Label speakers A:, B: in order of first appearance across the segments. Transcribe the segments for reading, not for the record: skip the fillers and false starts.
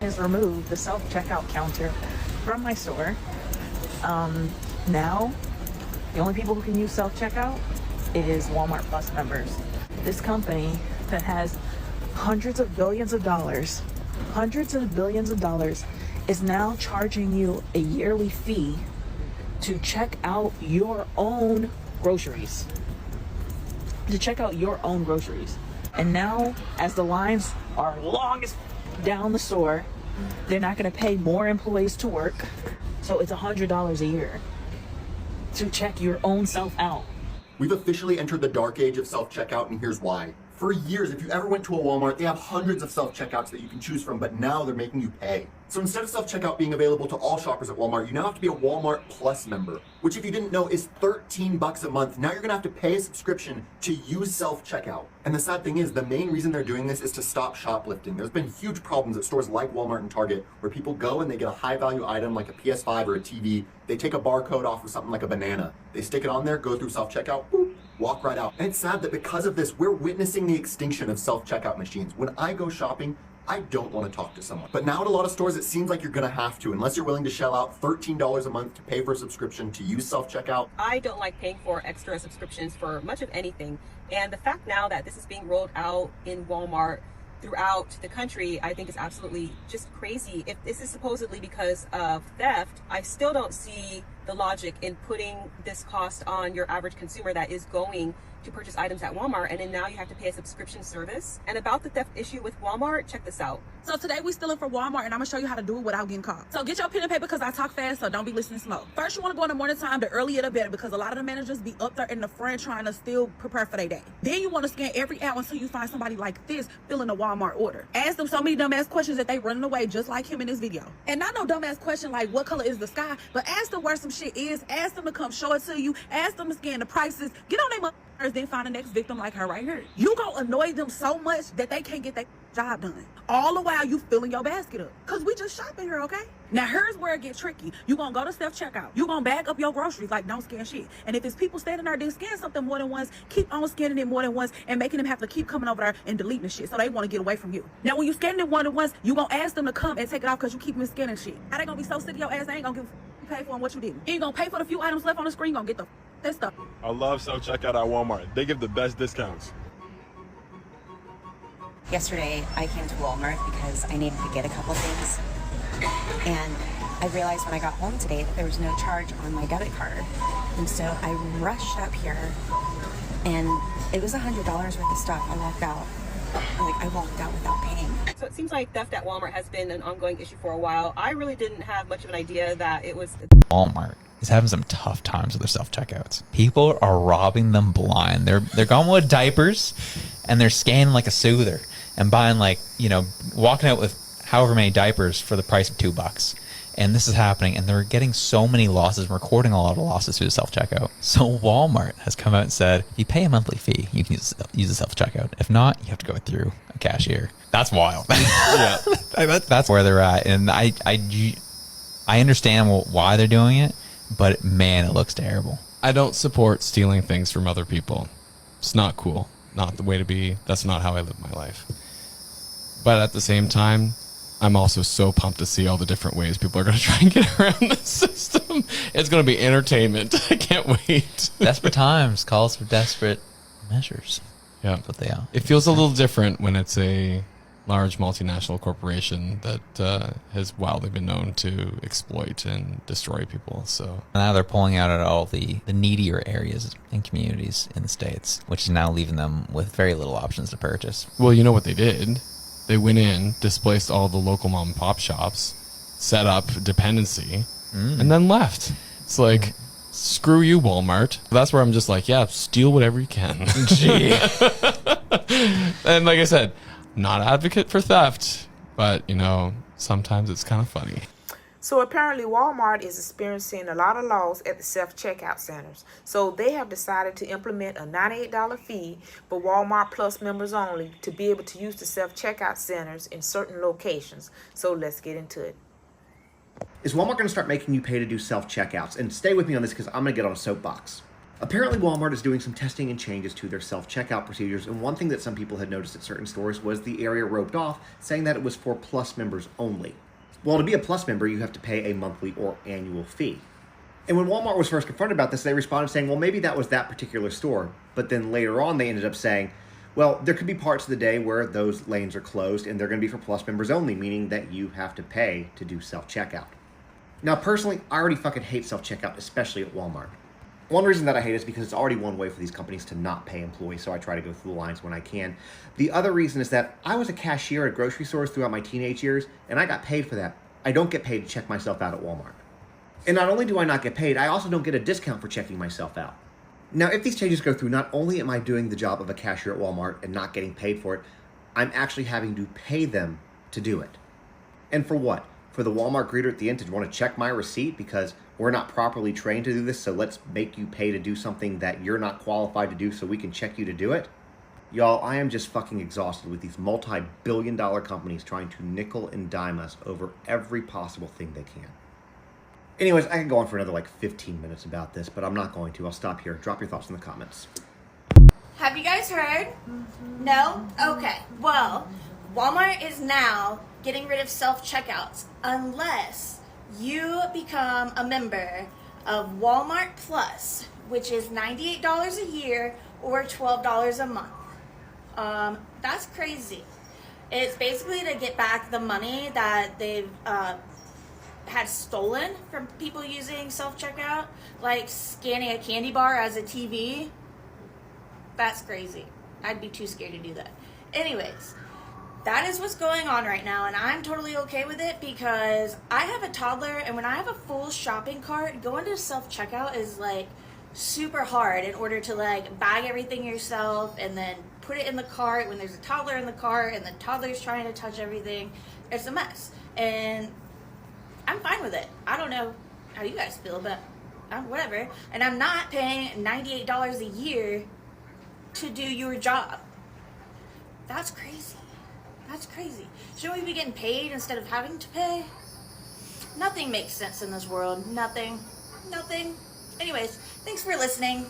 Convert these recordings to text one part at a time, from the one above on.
A: has removed the self-checkout counter from my store. Now, the only people who can use self-checkout is Walmart Plus members. This company that has hundreds of billions of dollars is now charging you a yearly fee to check out your own groceries. And now, as the lines are longest down the store, they're not going to pay more employees to work. So it's $100 a year to check your own self out.
B: We've officially entered the dark age of self-checkout, and here's why. For years, if you ever went to a Walmart, they have hundreds of self-checkouts that you can choose from, but now they're making you pay. So instead of self-checkout being available to all shoppers at Walmart, you now have to be a Walmart Plus member, which if you didn't know is $13 a month. Now you're gonna have to pay a subscription to use self-checkout. And the sad thing is, the main reason they're doing this is to stop shoplifting. There's been huge problems at stores like Walmart and Target where people go and they get a high-value item like a PS5 or a TV. They take a barcode off of something like a banana. They stick it on there, go through self-checkout, boop, walk right out. And it's sad that because of this, we're witnessing the extinction of self-checkout machines. When I go shopping, I don't want to talk to someone. But now at a lot of stores, it seems like you're gonna have to, unless you're willing to shell out $13 a month to pay for a subscription to use self-checkout.
C: I don't like paying for extra subscriptions for much of anything. And the fact now that this is being rolled out in Walmart throughout the country, I think is absolutely just crazy. If this is supposedly because of theft, I still don't see the logic in putting this cost on your average consumer that is going to purchase items at Walmart, and then now you have to pay a subscription service. And about the theft issue with Walmart, check this out.
D: So today we stealing from Walmart, and I'm gonna show you how to do it without getting caught. So get your pen and paper because I talk fast, so don't be listening slow. First, you want to go in the morning time. The earlier the better, because a lot of the managers be up there in the front trying to still prepare for their day. Then you want to scan every hour until you find somebody like this filling a Walmart order. Ask them so many dumbass questions that they running away, just like him in this video. And not no dumbass question like what color is the sky, but ask them where some shit is. Ask them to come show it to you. Ask them to scan the prices. Get on their then find the next victim like her right here. You gonna annoy them so much that they can't get their job done. All the while you filling your basket up. Cause we just shopping here, okay? Now here's where it gets tricky. You gonna go to self-checkout. You gonna bag up your groceries like don't scan shit. And if it's people standing there, then scan something more than once. Keep on scanning it more than once and making them have to keep coming over there and deleting the shit so they wanna get away from you. Now when you scanning it more than once, you gonna ask them to come and take it off cause you keep them scanning shit. How they gonna be so sick of your ass, they ain't gonna give you pay for them what you did. You ain't gonna pay for the few items left on the screen, you gonna get that stuff.
E: I love self-checkout at Walmart. They give the best discounts.
F: Yesterday, I came to Walmart because I needed to get a couple things. And I realized when I got home today that there was no charge on my debit card. And so I rushed up here and it was $100 worth of stuff. I walked out without paying.
C: So it seems like theft at Walmart has been an ongoing issue for a while. I really didn't have much of an idea that it was...
G: Walmart is having some tough times with their self-checkouts. People are robbing them blind. They're going with diapers and they're scanning like a soother and buying like, you know, walking out with however many diapers for the price of $2. And this is happening, and they're getting so many losses, recording a lot of losses through the self-checkout. So Walmart has come out and said, if you pay a monthly fee, you can use the self-checkout. If not, you have to go through a cashier. That's wild. Yeah. That's where they're at. And I understand why they're doing it, but man, it looks terrible.
H: I don't support stealing things from other people. It's not cool. Not the way to be. That's not how I live my life. But at the same time, I'm also so pumped to see all the different ways people are going to try and get around the system. It's going to be entertainment. I can't wait.
G: Desperate times calls for desperate measures.
H: Yeah.
G: That's what they are.
H: It feels a little different when it's a large multinational corporation that has wildly been known to exploit and destroy people. So
G: now they're pulling out at all the needier areas and communities in the States, which is now leaving them with very little options to purchase.
H: Well, you know what they did? They went in, displaced all the local mom and pop shops, set up dependency, and then left. It's like, screw you, Walmart. That's where I'm just like, yeah, steal whatever you can. Gee. And like I said, not advocate for theft, but, you know, sometimes it's kind of funny.
I: So apparently Walmart is experiencing a lot of loss at the self-checkout centers. So they have decided to implement a $98 fee for Walmart Plus members only to be able to use the self-checkout centers in certain locations. So let's get into it.
J: Is Walmart going to start making you pay to do self-checkouts? And stay with me on this because I'm going to get on a soapbox. Apparently Walmart is doing some testing and changes to their self-checkout procedures, and one thing that some people had noticed at certain stores was the area roped off, saying that it was for Plus members only. Well, to be a Plus member, you have to pay a monthly or annual fee. And when Walmart was first confronted about this, they responded saying, well, maybe that was that particular store. But then later on, they ended up saying, well, there could be parts of the day where those lanes are closed and they're going to be for Plus members only, meaning that you have to pay to do self-checkout. Now, personally, I already fucking hate self-checkout, especially at Walmart. One reason that I hate it is because it's already one way for these companies to not pay employees, so I try to go through the lines when I can. The other reason is that I was a cashier at grocery stores throughout my teenage years, and I got paid for that. I don't get paid to check myself out at Walmart. And not only do I not get paid, I also don't get a discount for checking myself out. Now, if these changes go through, not only am I doing the job of a cashier at Walmart and not getting paid for it, I'm actually having to pay them to do it. And for what? For the Walmart greeter at the end to want to check my receipt because we're not properly trained to do this, so let's make you pay to do something that you're not qualified to do so we can check you to do it? Y'all, I am just fucking exhausted with these multi-billion-dollar companies trying to nickel and dime us over every possible thing they can. Anyways, I can go on for another like 15 minutes about this, but I'm not going to. I'll stop here. Drop your thoughts in the comments.
K: Have you guys heard? No? Okay. Well, Walmart is now getting rid of self-checkouts unless you become a member of Walmart Plus, which is $98 a year or $12 a month. That's crazy. It's basically to get back the money that they've had stolen from people using self-checkout, like scanning a candy bar as a TV. That's crazy. I'd be too scared to do that. Anyways, that is what's going on right now, and I'm totally okay with it because I have a toddler, and when I have a full shopping cart, going to self-checkout is like super hard in order to like bag everything yourself and then put it in the cart when there's a toddler in the cart and the toddler's trying to touch everything. It's a mess, and I'm fine with it. I don't know how you guys feel, but whatever. And I'm not paying $98 a year to do your job. That's crazy. That's crazy. Shouldn't we be getting paid instead of having to pay? Nothing makes sense in this world. Nothing. Nothing. Anyways, thanks for listening.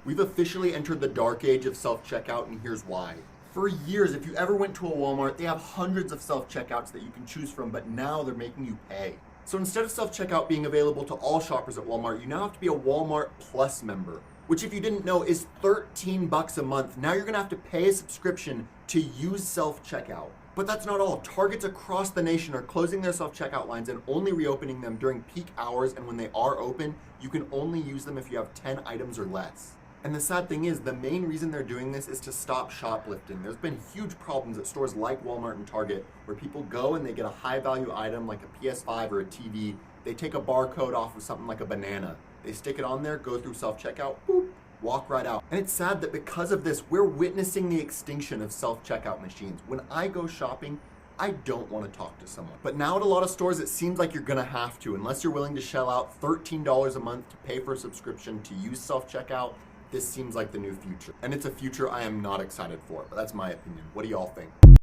B: We've officially entered the dark age of self-checkout, and here's why. For years, if you ever went to a Walmart, they have hundreds of self-checkouts that you can choose from, but now they're making you pay. So instead of self-checkout being available to all shoppers at Walmart, you now have to be a Walmart Plus member, which if you didn't know is $13 a month. Now you're gonna have to pay a subscription to use self-checkout. But that's not all. Targets across the nation are closing their self-checkout lines and only reopening them during peak hours, and when they are open, you can only use them if you have 10 items or less. And the sad thing is, the main reason they're doing this is to stop shoplifting. There's been huge problems at stores like Walmart and Target where people go and they get a high value item like a PS5 or a TV. They take a barcode off of something like a banana. They stick it on there, go through self-checkout, boop, walk right out. And it's sad that because of this, we're witnessing the extinction of self-checkout machines. When I go shopping, I don't want to talk to someone. But now at a lot of stores, it seems like you're gonna have to, unless you're willing to shell out $13 a month to pay for a subscription to use self-checkout. This seems like the new future. And it's a future I am not excited for, but that's my opinion. What do y'all think?